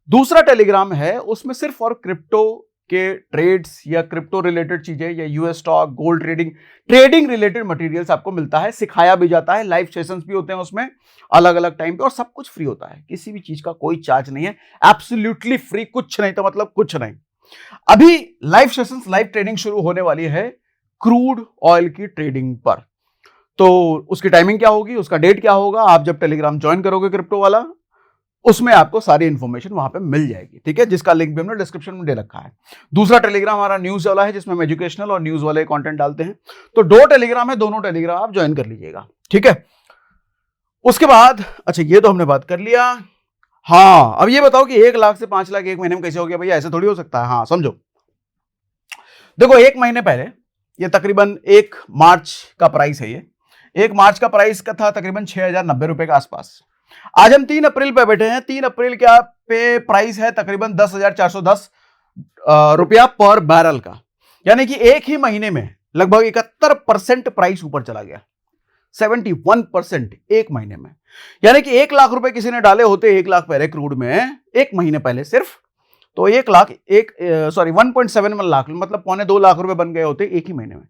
Speaker 1: दूसरा टेलीग्राम है, उसमें सिर्फ और क्रिप्टो के ट्रेड्स या क्रिप्टो रिलेटेड चीजें या US stock, gold trading related materials आपको मिलता है, सिखाया भी जाता है, लाइव सेशंस भी होते हैं उसमें अलग अलग टाइम पे, और सब कुछ फ्री होता है, किसी भी चीज का कोई चार्ज नहीं है, एब्सोल्युटली फ्री, कुछ नहीं तो मतलब कुछ नहीं। अभी लाइव सेशंस, लाइव ट्रेडिंग शुरू होने वाली है क्रूड ऑयल की ट्रेडिंग पर। तो उसकी टाइमिंग क्या होगी, उसका डेट क्या होगा, आप जब टेलीग्राम ज्वाइन करोगे क्रिप्टो वाला, उसमें आपको सारी इंफॉर्मेशन वहां पे मिल जाएगी। ठीक है, जिसका लिंक भी हमने डिस्क्रिप्शन में दे रखा है। दूसरा टेलीग्राम हमारा न्यूज वाला है, जिसमें हम एजुकेशनल और न्यूज वाले कंटेंट डालते हैं। तो 2 टेलीग्राम है, दोनों टेलीग्राम आप ज्वाइन कर लीजिएगा। ठीक है, उसके बाद अच्छा ये तो हमने बात कर लिया। हाँ, अब ये बताओ कि 1 लाख से 5 लाख एक महीने में कैसे हो गया भैया, ऐसे थोड़ी हो सकता है। हाँ समझो, देखो 1 महीने पहले, ये तकरीबन 1 मार्च का प्राइस है, ये 1 मार्च का प्राइस का था तकरीबन 6090 रुपए के आसपास। आज हम 3 अप्रैल पे बैठे हैं, 3 अप्रैल का पे प्राइस है तकरीबन 10,410 रुपया पर बैरल का। यानी कि एक ही महीने में लगभग 71% प्राइस ऊपर चला गया, 71% एक महीने में। यानी कि 1 लाख रुपए किसी ने डाले होते 1 लाख पहले क्रूड में, एक महीने पहले सिर्फ, तो 1.71 लाख, मतलब 1.25 लाख रुपए बन गए होते एक ही महीने में।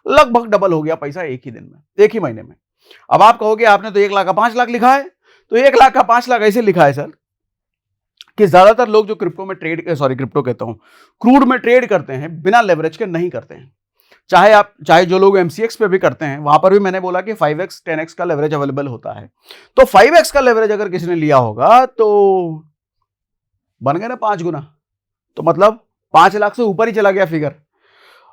Speaker 1: लगभग डबल हो गया पैसा एक ही दिन में, एक ही महीने में। अब आप कहोगे आपने तो 1 लाख का 5 लाख लिखा है, तो 1 लाख का 5 लाख ऐसे लिखा है सर कि ज्यादातर लोग जो क्रिप्टो कहता हूं, क्रूड में ट्रेड करते हैं बिना लेवरेज के नहीं करते हैं। चाहे जो लोग MCX पे भी करते हैं, वहां पर भी मैंने बोला कि 5x 10x का लेवरेज अवेलेबल होता है। तो 5x का लेवरेज अगर किसी ने लिया होगा तो बन गए ना 5 गुना, तो मतलब 5 लाख से ऊपर ही चला गया फिगर।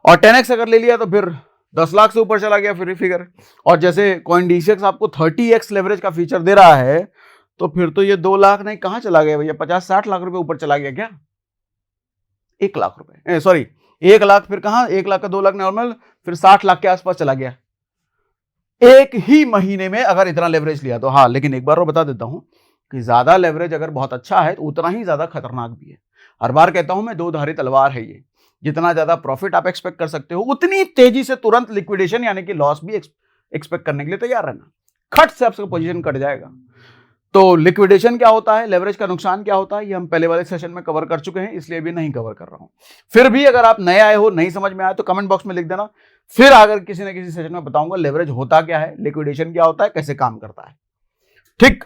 Speaker 1: और 10x अगर ले लिया तो फिर 10 लाख से ऊपर चला गया फिर फिगर। और जैसे CoinDCX आपको 30x लेवरेज का फीचर दे रहा है, तो फिर तो ये 2 लाख नहीं, कहां चला गया भैया, 50-60 लाख रुपए ऊपर चला गया क्या? 1 लाख रुपए, सॉरी 1 लाख, फिर कहां 1 लाख का 2 लाख नॉर्मल, फिर 60 लाख के आसपास चला गया एक ही महीने में अगर इतना लेवरेज लिया तो। हाँ, लेकिन एक बार और बता देता हूं कि ज्यादा लेवरेज अगर बहुत अच्छा है तो उतना ही ज्यादा खतरनाक भी है। हर बार कहता हूं मैं, दो धारी तलवार है ये। जितना ज्यादा प्रॉफिट आप एक्सपेक्ट कर सकते हो, उतनी तेजी से तुरंत लिक्विडेशन यानी कि लॉस भी एक्सपेक्ट करने के लिए तैयार रहना। खट से आपका पोजीशन कट जाएगा। तो लिक्विडेशन क्या होता है, लेवरेज का नुकसान क्या होता है, ये हम पहले वाले सेशन में कवर कर चुके हैं, इसलिए भी नहीं कवर कर रहा हूं। फिर भी अगर आप नए आए हो, नहीं समझ में आए तो कमेंट बॉक्स में लिख देना, फिर अगर किसी न किसी सेशन में बताऊंगा लेवरेज होता क्या है, लिक्विडेशन क्या होता है, कैसे काम करता है। ठीक,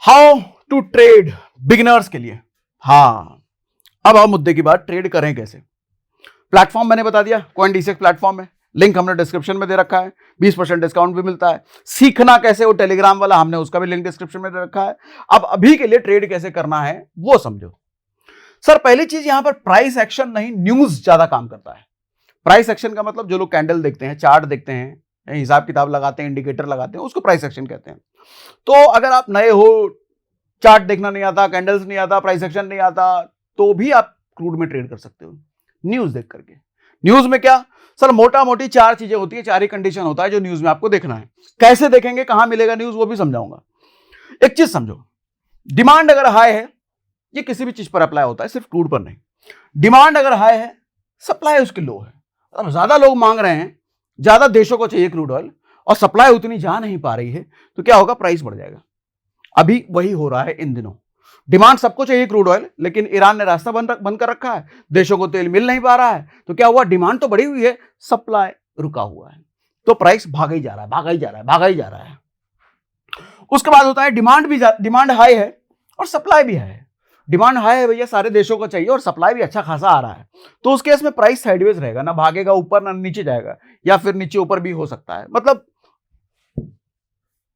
Speaker 1: हाउ टू ट्रेड बिगिनर्स के लिए। हाँ, अब आओ मुद्दे की बात, ट्रेड करें कैसे। प्लेटफॉर्म मैंने बता दिया, CoinDCX प्लेटफॉर्म है, लिंक हमने डिस्क्रिप्शन में दे रखा है, 20% डिस्काउंट भी मिलता है। सीखना कैसे, वो टेलीग्राम वाला, हमने उसका भी लिंक डिस्क्रिप्शन में दे रखा है। अब अभी के लिए ट्रेड कैसे करना है वो समझो। सर पहली चीज, यहां पर प्राइस एक्शन नहीं, न्यूज ज्यादा काम करता है। प्राइस एक्शन का मतलब जो लोग कैंडल देखते हैं, चार्ट देखते हैं, हिसाब किताब लगाते हैं, इंडिकेटर लगाते हैं, उसको प्राइस एक्शन कहते हैं। तो अगर आप नए हो, चार्ट देखना नहीं आता, कैंडल्स नहीं आता, प्राइस एक्शन नहीं आता, तो भी आप क्रूड में ट्रेड कर सकते हो न्यूज देख करके। न्यूज में क्या सर, मोटा मोटी 4 चीजें होती है, 4 ही कंडीशन होता है जो न्यूज में आपको देखना है। कैसे देखेंगे, कहां मिलेगा न्यूज, वो भी समझाऊंगा। एक चीज समझो, डिमांड अगर हाई है, ये किसी भी चीज पर अप्लाई होता है, सिर्फ क्रूड पर नहीं। डिमांड अगर हाई है, सप्लाई उसकी लो है। अब ज्यादा लोग मांग रहे हैं, ज्यादा देशों को चाहिए क्रूड ऑयल, और सप्लाई उतनी जा नहीं पा रही है, तो क्या होगा, प्राइस बढ़ जाएगा। अभी वही हो रहा है इन दिनों। डिमांड सबको चाहिए क्रूड ऑयल, लेकिन ईरान ने रास्ता बंद कर रखा है, देशों को तेल मिल नहीं पा रहा है, तो क्या हुआ, डिमांड तो बढ़ी हुई है, सप्लाई रुका हुआ है, तो प्राइस भागा ही जा रहा है, भागा ही जा रहा है, भागा ही जा रहा है। उसके बाद होता है डिमांड हाई है और सप्लाई भी है। डिमांड हाई है भैया, सारे देशों को चाहिए, और सप्लाई भी अच्छा खासा आ रहा है, तो उस केस में प्राइस साइडवेज रहेगा, ना भागेगा ऊपर ना नीचे जाएगा, या फिर नीचे ऊपर भी हो सकता है। मतलब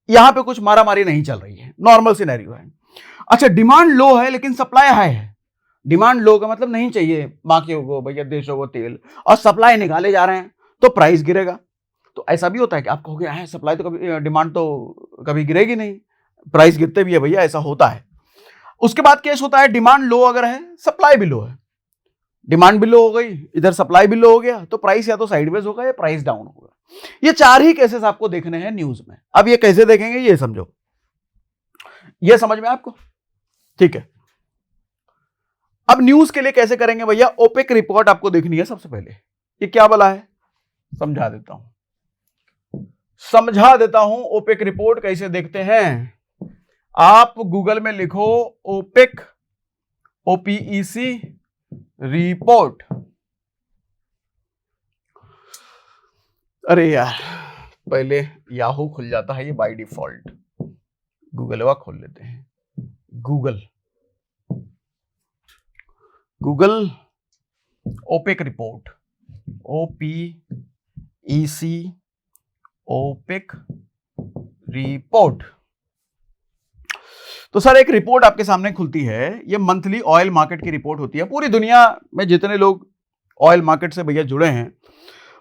Speaker 1: यहां पे कुछ मारामारी नहीं चल रही है, नॉर्मल सिनेरियो है। अच्छा, डिमांड लो है लेकिन सप्लाई हाई है। डिमांड लो का मतलब नहीं चाहिए बाकियों को भैया, देशों को तेल, और सप्लाई निकाले जा रहे हैं, तो प्राइस गिरेगा। तो ऐसा भी होता है कि आप कहोगे है सप्लाई तो कभी, डिमांड तो कभी गिरेगी नहीं, प्राइस गिरते भी है भैया, ऐसा होता है। उसके बाद केस होता है डिमांड लो अगर है, सप्लाई भी लो है, डिमांड भी लो हो गई, इधर सप्लाई भी लो हो गया, तो प्राइस या तो साइडवेज होगा या प्राइस डाउन होगा। ये 4 ही केसेस आपको देखने हैं न्यूज में। अब ये कैसे देखेंगे ये समझो, ये समझ में आपको, ठीक है। अब न्यूज के लिए कैसे करेंगे भैया, ओपेक रिपोर्ट आपको देखनी है सबसे पहले। ये क्या बोला है, समझा देता हूं ओपेक रिपोर्ट कैसे देखते हैं। आप गूगल में लिखो ओपेक, OPEC रिपोर्ट। अरे यार, पहले याहू खुल जाता है ये बाय डिफॉल्ट, गूगलवा खोल लेते हैं। Google OPEC report, OPEC OPEC report. तो सर एक रिपोर्ट आपके सामने खुलती है, ये मंथली ऑयल मार्केट की रिपोर्ट होती है। पूरी दुनिया में जितने लोग ऑयल मार्केट से भैया जुड़े हैं,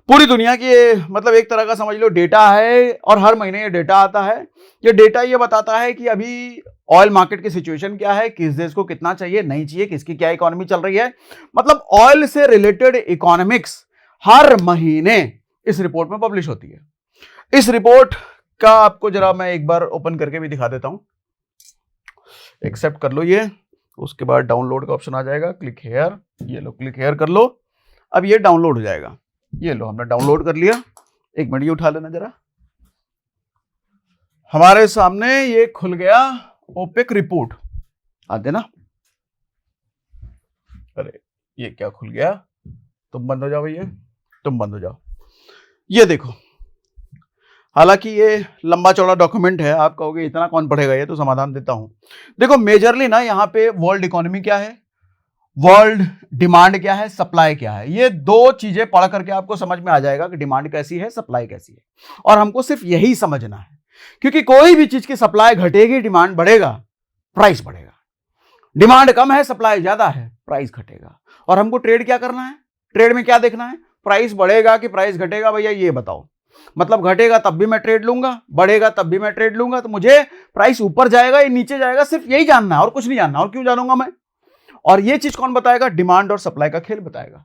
Speaker 1: पूरी दुनिया की मतलब एक तरह का समझ लो डेटा है, और हर महीने ये डेटा आता है। ये डेटा ये बताता है कि अभी ऑयल मार्केट की सिचुएशन क्या है, किस देश को कितना चाहिए, नहीं चाहिए, किसकी क्या इकोनॉमी चल रही है। मतलब ऑयल से रिलेटेड इकोनॉमिक्स हर महीने इस रिपोर्ट में पब्लिश होती है। इस रिपोर्ट का आपको जरा मैं एक बार ओपन करके भी दिखा देता हूं। एक्सेप्ट कर लो ये, उसके बाद डाउनलोड का ऑप्शन आ जाएगा, क्लिक हेयर, ये लो क्लिक हेयर कर लो। अब ये डाउनलोड हो जाएगा, ये लो हमने डाउनलोड कर लिया। एक मिनट ये उठा लेना जरा, हमारे सामने ये खुल गया ओपेक रिपोर्ट। आ देना, अरे ये क्या खुल गया, तुम बंद हो जाओ भैया, तुम बंद हो जाओ। ये देखो, हालांकि ये लंबा चौड़ा डॉक्यूमेंट है, आप कहोगे इतना कौन पढ़ेगा, ये तो समाधान देता हूं। देखो मेजरली ना यहाँ पे वर्ल्ड इकोनॉमी क्या है, वर्ल्ड डिमांड क्या है, सप्लाई क्या है। ये दो चीजें पढ़ करके आपको समझ में आ जाएगा कि डिमांड कैसी है, सप्लाई कैसी है। और हमको सिर्फ यही समझना है, क्योंकि कोई भी चीज की सप्लाई घटेगी, डिमांड बढ़ेगा, प्राइस बढ़ेगा। डिमांड कम है, सप्लाई ज्यादा है, प्राइस घटेगा। और हमको ट्रेड क्या करना है, ट्रेड में क्या देखना है, प्राइस बढ़ेगा कि प्राइस घटेगा, भैया ये बताओ। मतलब घटेगा तब भी मैं ट्रेड लूंगा, बढ़ेगा तब भी मैं ट्रेड लूंगा। तो मुझे प्राइस ऊपर जाएगा या नीचे जाएगा, सिर्फ यही जानना है और कुछ नहीं जानना। और क्यों जानूंगा मैं? और ये चीज कौन बताएगा? डिमांड और सप्लाई का खेल बताएगा।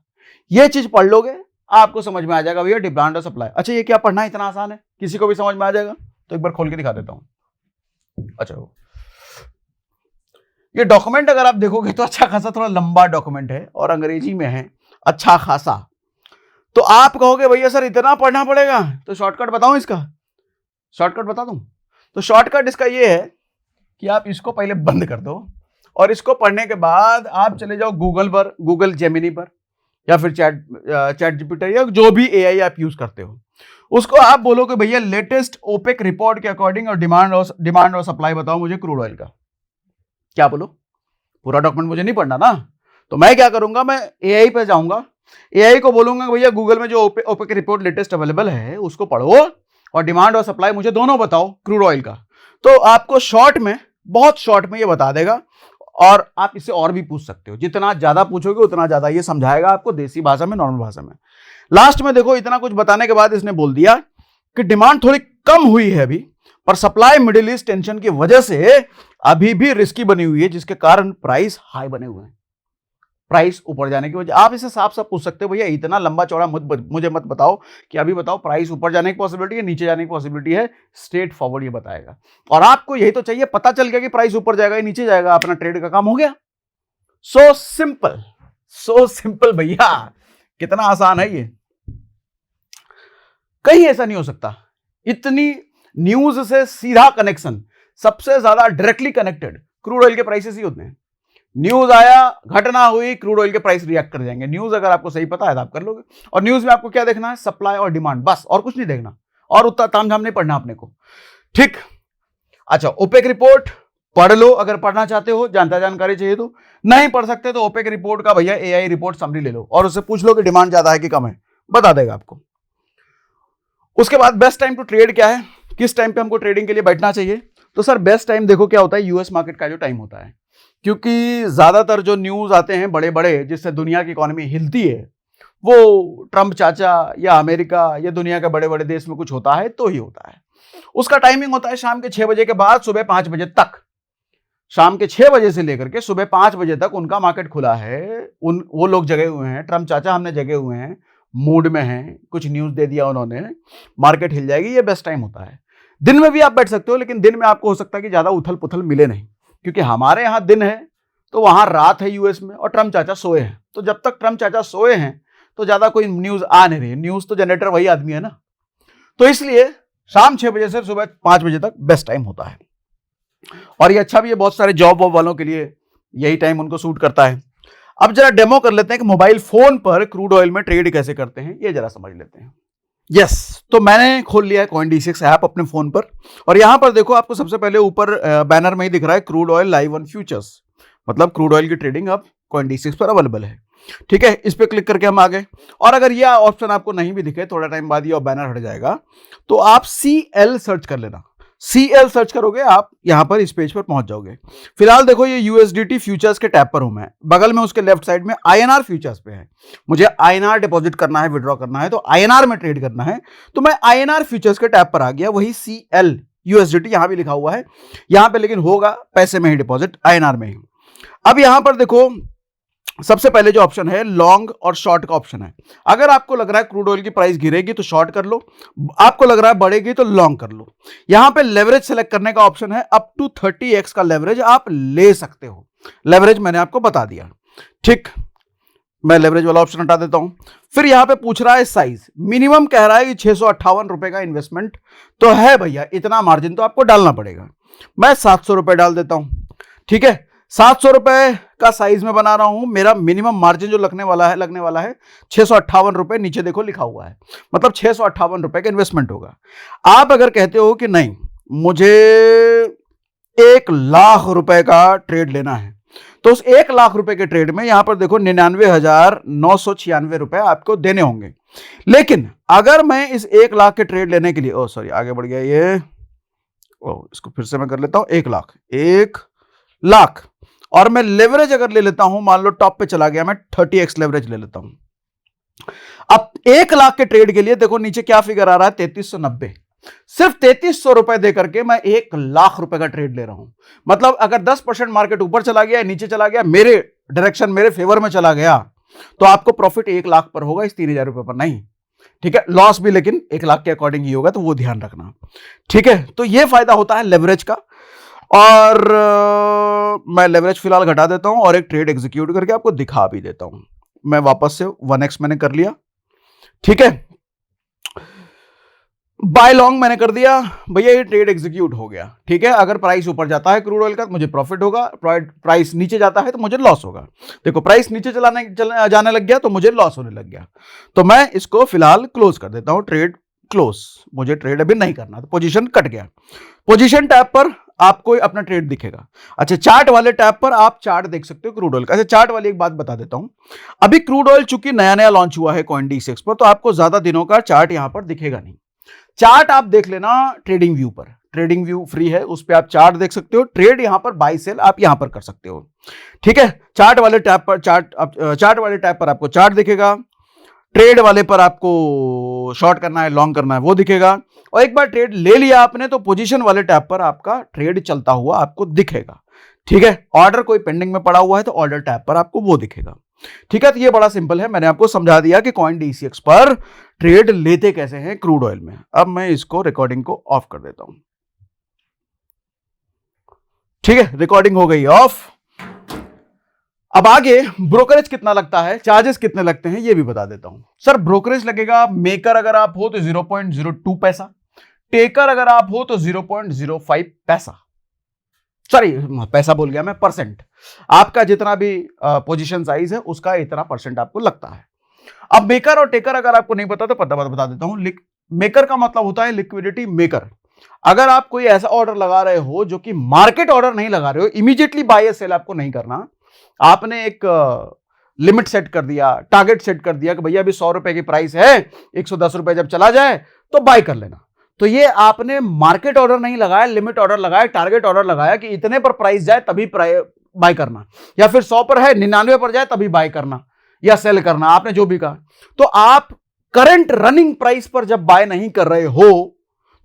Speaker 1: ये चीज पढ़ लोगे, आपको समझ में आ जाएगा भैया डिमांड और सप्लाई। अच्छा, ये क्या पढ़ना इतना आसान है, किसी को भी समझ में आ जाएगा? तो एक बार खोल के दिखा देता हूं। अच्छा, ये डॉक्यूमेंट अगर आप देखोगे तो अच्छा खासा थोड़ा लंबा डॉक्यूमेंट है और अंग्रेजी में है अच्छा खासा। तो आप कहोगे भैया सर इतना पढ़ना पड़ेगा, तो शॉर्टकट बताऊं इसका? शॉर्टकट बता दूं? तो शॉर्टकट इसका ये है कि आप इसको पहले बंद कर दो और इसको पढ़ने के बाद आप चले जाओ गूगल पर, गूगल जेमिनी पर, या फिर चैट जीपीटी या जो भी एआई आप यूज करते हो, उसको आप बोलो कि भैया लेटेस्ट ओपेक रिपोर्ट के अकॉर्डिंग और डिमांड और सप्लाई बताओ मुझे क्रूड ऑयल का। क्या बोलो? पूरा डॉक्यूमेंट मुझे नहीं पढ़ना ना। तो मैं क्या करूंगा, मैं एआई पे जाऊंगा, एआई को बोलूंगा भैया गूगल में जो ओपेक रिपोर्ट लेटेस्ट अवेलेबल है उसको पढ़ो और डिमांड और सप्लाई मुझे दोनों बताओ क्रूड ऑयल का। तो आपको शॉर्ट में, बहुत शॉर्ट में ये बता देगा। और आप इससे और भी पूछ सकते हो, जितना ज्यादा पूछोगे उतना ज्यादा ये समझाएगा आपको, देसी भाषा में, नॉर्मल भाषा में। लास्ट में देखो, इतना कुछ बताने के बाद इसने बोल दिया कि डिमांड थोड़ी कम हुई है अभी, पर सप्लाई मिडिल ईस्ट टेंशन की वजह से अभी भी रिस्की बनी हुई है, जिसके कारण प्राइस हाई बने हुए हैं, प्राइस ऊपर जाने की वजह। आप इसे साफ साफ पूछ सकते हो, भैया इतना लंबा चौड़ा मुझे मत बताओ कि अभी बताओ प्राइस ऊपर जाने की पॉसिबिलिटी है, नीचे जाने की पॉसिबिलिटी है, स्ट्रेट फॉरवर्ड ये बताएगा। और आपको यही तो चाहिए, पता चल गया कि प्राइस ऊपर जाएगा या नीचे जाएगा, अपना ट्रेड का काम हो गया। सो सिंपल, सो सिंपल भैया, कितना आसान है ये, कहीं ऐसा नहीं हो सकता। इतनी न्यूज से सीधा कनेक्शन, सबसे ज्यादा डायरेक्टली कनेक्टेड क्रूड ऑयल के प्राइसेस ही होते हैं। न्यूज आया, घटना हुई, क्रूड ऑयल के प्राइस रिएक्ट कर जाएंगे। न्यूज अगर आपको सही पता है तो आप कर लोगे। और न्यूज में आपको क्या देखना है? सप्लाई और डिमांड, बस, और कुछ नहीं देखना, और उतना तामझाम नहीं पढ़ना अपने को, ठीक। अच्छा, ओपेक रिपोर्ट पढ़ लो अगर पढ़ना चाहते हो, जानकारी चाहिए तो। नहीं पढ़ सकते तो ओपेक रिपोर्ट का भैया एआई रिपोर्ट समरी ले लो और उससे पूछ लो कि डिमांड ज्यादा है कि कम है, बता देगा आपको। उसके बाद बेस्ट टाइम टू ट्रेड क्या है, किस टाइम पे हमको ट्रेडिंग के लिए बैठना चाहिए? तो सर बेस्ट टाइम देखो क्या होता है, यूएस मार्केट का जो टाइम होता है, क्योंकि ज्यादातर जो न्यूज आते हैं बड़े बड़े जिससे दुनिया की इकोनॉमी हिलती है, वो ट्रंप चाचा या अमेरिका या दुनिया के बड़े बड़े देश में कुछ होता है तो ही होता है। उसका टाइमिंग होता है शाम के 6 बजे के बाद सुबह 5 बजे तक। शाम के 6 बजे से लेकर के सुबह 5 बजे तक उनका मार्केट खुला है, वो लोग जगे हुए हैं, ट्रंप चाचा हमने जगे हुए हैं, मूड में हैं, कुछ न्यूज दे दिया उन्होंने, मार्केट हिल जाएगी, ये बेस्ट टाइम होता है। दिन में भी आप बैठ सकते हो, लेकिन दिन में आपको हो सकता है कि ज्यादा उथल पुथल मिले नहीं, क्योंकि हमारे यहाँ दिन है तो वहां रात है यूएस में, और ट्रंप चाचा सोए हैं। तो जब तक ट्रंप चाचा सोए हैं तो ज्यादा कोई न्यूज आ नहीं रही, न्यूज तो जनरेटर वही आदमी है ना। तो इसलिए शाम 6 बजे से सुबह 5 बजे तक बेस्ट टाइम होता है। और ये अच्छा भी है, बहुत सारे जॉब वॉब वालों के लिए यही टाइम उनको सूट करता है। अब जरा डेमो कर लेते हैं कि मोबाइल फोन पर क्रूड ऑयल में ट्रेड कैसे करते हैं, ये जरा समझ लेते हैं। यस, तो मैंने खोल लिया है CoinDCX ऐप अपने फोन पर, और यहां पर देखो आपको सबसे पहले ऊपर बैनर में ही दिख रहा है crude oil live on futures, मतलब क्रूड ऑयल की ट्रेडिंग अब CoinDCX पर अवेलेबल है। ठीक है, इस पे क्लिक करके हम आ गए। और अगर यह ऑप्शन आपको नहीं भी दिखे, थोड़ा टाइम बाद ये बैनर हट जाएगा, तो आप CL सर्च कर लेना। CL सर्च करोगे आप यहां पर इस पेज पर पहुंच जाओगे। फिलहाल देखो ये USDT फ्यूचर्स के टैब पर हूं मैं, बगल में उसके लेफ्ट साइड में INR फ्यूचर्स पे है। मुझे INR डिपॉजिट करना है, विड्रॉ करना है, तो INR में ट्रेड करना है, तो मैं INR फ्यूचर्स के टैब पर आ गया। वही CL USDT यहां भी लिखा हुआ है यहां पे, लेकिन होगा पैसे में ही डिपॉजिट, INR में ही। अब यहां पर देखो सबसे पहले जो ऑप्शन है लॉन्ग और शॉर्ट का ऑप्शन है। अगर आपको लग रहा है क्रूड ऑयल की प्राइस गिरेगी तो शॉर्ट कर लो, आपको लग रहा है बढ़ेगी तो लॉन्ग कर लो। यहां पे लेवरेज सेलेक्ट करने का ऑप्शन है, अप टू 30x का लेवरेज आप ले सकते हो। लेवरेज मैंने आपको बता दिया, ठीक। मैं लेवरेज वाला ऑप्शन हटा देता हूं। फिर यहां पे पूछ रहा है साइज, मिनिमम कह रहा है कि 658 रुपए का इन्वेस्टमेंट तो है भैया, इतना मार्जिन तो आपको डालना पड़ेगा। मैं 700 रुपए डाल देता हूं, ठीक है। 700 रुपए का साइज में बना रहा हूं, मेरा मिनिमम मार्जिन जो लगने वाला है 658 रुपए, नीचे देखो लिखा हुआ है, मतलब 658 रुपए का इन्वेस्टमेंट होगा। आप अगर कहते हो कि नहीं मुझे 1 लाख रुपए का ट्रेड लेना है, तो उस 1 लाख रुपए के ट्रेड में यहां पर देखो 99,996 रुपए आपको देने होंगे। लेकिन अगर मैं इस 1 लाख के ट्रेड लेने के लिए, ओ सॉरी आगे बढ़ गया ये, इसको फिर से मैं कर लेता हूं, 1 लाख और मैं लेवरेज अगर ले लेता हूं, मान लो टॉप पे चला गया, मैं 30x लेवरेज ले लेता हूं। अब 1 लाख के ट्रेड के लिए देखो नीचे क्या फिगर आ रहा है, 3390। सिर्फ 3300 रुपए दे करके मैं 1 लाख रुपए का ट्रेड ले रहा हूं। मतलब अगर 10% मार्केट ऊपर चला गया, नीचे चला गया, मेरे डायरेक्शन मेरे फेवर में चला गया, तो आपको प्रॉफिट 1 लाख पर होगा, इस 3000 रुपए पर नहीं। ठीक है, लॉस भी लेकिन 1 लाख के अकॉर्डिंग ही होगा, तो वो ध्यान रखना। ठीक है, तो ये फायदा होता है लेवरेज का। और मैं लेवरेज फिलहाल घटा देता हूं और एक ट्रेड एग्जीक्यूट करके आपको दिखा भी देता हूं। मैं वापस से 1x मैंने कर लिया। ठीक है, बाय लॉन्ग मैंने कर दिया भैया, ये ट्रेड एग्जीक्यूट हो गया। ठीक है, अगर प्राइस ऊपर जाता है क्रूड ऑयल का तो मुझे प्रॉफिट होगा, प्राइस नीचे जाता है तो मुझे लॉस होगा। देखो प्राइस नीचे जाने लग गया तो मुझे लॉस होने लग गया, तो मैं इसको फिलहाल क्लोज कर देता हूं, ट्रेड क्लोज। मुझे ट्रेड अभी नहीं करना, तो पोजीशन कट गया। पोजीशन टैब पर आपको अपना ट्रेड दिखेगा। अच्छा, चार्ट वाले टैब पर आप चार्ट देख सकते हो क्रूड ऑयल का। अच्छा, चार्ट वाली एक बात बता देता हूं, अभी क्रूड ऑयल चूंकि नया नया लॉन्च हुआ है CoinDCX पर, तो आपको ज्यादा दिनों का चार्ट यहां पर दिखेगा नहीं। चार्ट आप देख लेना ट्रेडिंग व्यू पर, ट्रेडिंग व्यू फ्री है, उस पर आप चार्ट देख सकते हो। ट्रेड यहां पर बाय सेल आप यहां पर कर सकते हो। ठीक है, चार्ट वाले टैब पर चार्ट वाले टैब पर आपको चार्ट दिखेगा, ट्रेड वाले पर आपको शॉर्ट करना है लॉन्ग करना है वो दिखेगा, और एक बार ट्रेड ले लिया आपने तो पोजीशन वाले टैब पर आपका ट्रेड चलता हुआ आपको दिखेगा। ठीक है, ऑर्डर कोई पेंडिंग में पड़ा हुआ है तो ऑर्डर टैब पर आपको वो दिखेगा। ठीक है, तो ये बड़ा सिंपल है, मैंने आपको समझा दिया कि CoinDCX पर ट्रेड लेते कैसे हैं क्रूड ऑयल में। अब मैं इसको रिकॉर्डिंग को ऑफ कर देता हूं। ठीक है, रिकॉर्डिंग हो गई ऑफ। अब आगे ब्रोकरेज कितना लगता है, चार्जेस कितने लगते हैं ये भी बता देता हूं। सर ब्रोकरेज लगेगा, मेकर अगर आप हो तो 0.02 पैसा, टेकर अगर आप हो तो 0.05 पैसा, सॉरी पैसा बोल गया मैं, परसेंट। आपका जितना भी पोजीशन साइज है उसका इतना परसेंट आपको लगता है। अब मेकर और टेकर अगर आपको नहीं पता तो बता देता हूं। मेकर का मतलब होता है लिक्विडिटी मेकर। अगर आप कोई ऐसा ऑर्डर लगा रहे हो जो कि मार्केट ऑर्डर नहीं लगा रहे हो, इमीडिएटली बाय या सेल आपको नहीं करना, आपने एक लिमिट सेट कर दिया, टारगेट सेट कर दिया कि भैया अभी 100 रुपए की प्राइस है, 110 रुपए जब चला जाए तो बाय कर लेना, तो ये आपने मार्केट ऑर्डर नहीं लगाया, लिमिट ऑर्डर लगाया, टारगेट ऑर्डर लगाया कि इतने पर प्राइस जाए तभी बाय करना, या फिर 100 पर है 99 पर जाए तभी बाय करना या सेल करना, आपने जो भी कहा। तो आप करंट रनिंग प्राइस पर जब बाय नहीं कर रहे हो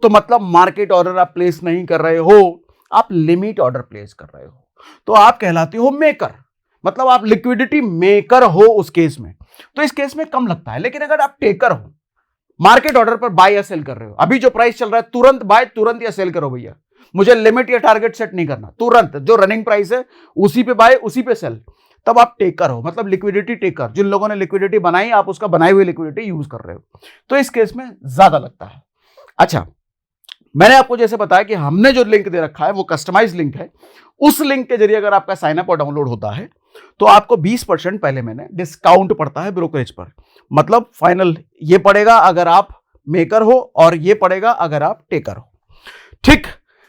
Speaker 1: तो मतलब मार्केट ऑर्डर आप प्लेस नहीं कर रहे हो, आप लिमिट ऑर्डर प्लेस कर रहे हो, तो आप कहलाते हो मेकर। मतलब आप लिक्विडिटी मेकर हो उस केस में, तो इस केस में कम लगता है। लेकिन अगर आप टेकर हो, मार्केट ऑर्डर पर बाय या सेल कर रहे हो, अभी जो प्राइस चल रहा है तुरंत बाय तुरंत या सेल करो भैया, मुझे लिमिट या टारगेट सेट नहीं करना, तुरंत जो रनिंग प्राइस है उसी पे बाय उसी पे सेल, तब आप टेकर हो, मतलब लिक्विडिटी टेकर। जिन लोगों ने लिक्विडिटी बनाई, आप उसका बनाई हुई लिक्विडिटी यूज कर रहे हो, तो इस केस में ज्यादा लगता है। अच्छा, मैंने आपको जैसे बताया कि हमने जो लिंक दे रखा है वो कस्टमाइज लिंक है, उस लिंक के जरिए अगर आपका साइन अप और डाउनलोड होता है तो आपको 20% पहले मैंने डिस्काउंट पड़ता है ब्रोकरेज पर। मतलब फाइनल ये पड़ेगा अगर आप मेकर हो और ये पड़ेगा अगर आप टेकर हो। ठीक,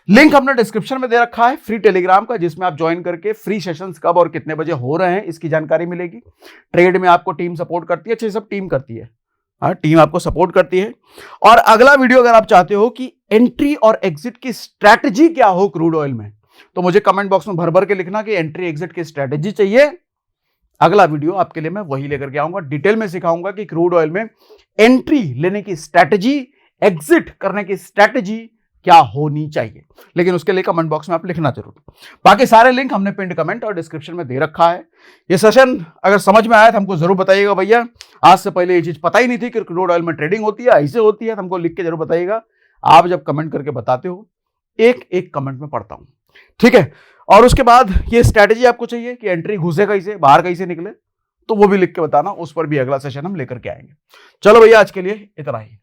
Speaker 1: लिंक हमने डिस्क्रिप्शन में दे रखा है फ्री टेलीग्राम का, जिसमें आप ज्वाइन करके फ्री सेशंस कब और कितने बजे हो रहे हैं इसकी जानकारी मिलेगी। ट्रेड में आपको टीम सपोर्ट करती है, अच्छे सब टीम करती है, हाँ टीम आपको सपोर्ट करती है। और अगला वीडियो अगर आप चाहते हो कि एंट्री और एग्जिट की स्ट्रैटेजी क्या हो क्रूड ऑयल में, तो मुझे कमेंट बॉक्स में भर भर के लिखना कि एंट्री एग्जिट की स्ट्रैटेजी चाहिए। अगला वीडियो आपके लिए मैं वही लेकर के आऊंगा, डिटेल में सिखाऊंगा कि क्रूड ऑयल में एंट्री लेने की स्ट्रैटेजी, एग्जिट करने की स्ट्रैटेजी क्या होनी चाहिए। लेकिन उसके लिए कमेंट बॉक्स में आप लिखना जरूर। बाकी सारे लिंक हमने पिंड कमेंट और डिस्क्रिप्शन में दे रखा है। ये सेशन अगर समझ में आया तो हमको जरूर बताइएगा भैया, आज से पहले ये चीज पता ही नहीं थी कि क्रूड ऑयल में ट्रेडिंग होती है, ऐसे होती है, तो हमको लिख के जरूर बताइएगा। आप जब कमेंट करके बताते हो, एक एक कमेंट में पढ़ता हूं, ठीक है। और उसके बाद ये स्ट्रैटेजी आपको चाहिए कि एंट्री घुसे कैसे, बाहर कैसे निकले, तो वो भी लिख के बताना, उस पर भी अगला सेशन हम लेकर के आएंगे। चलो भैया, आज के लिए इतना ही।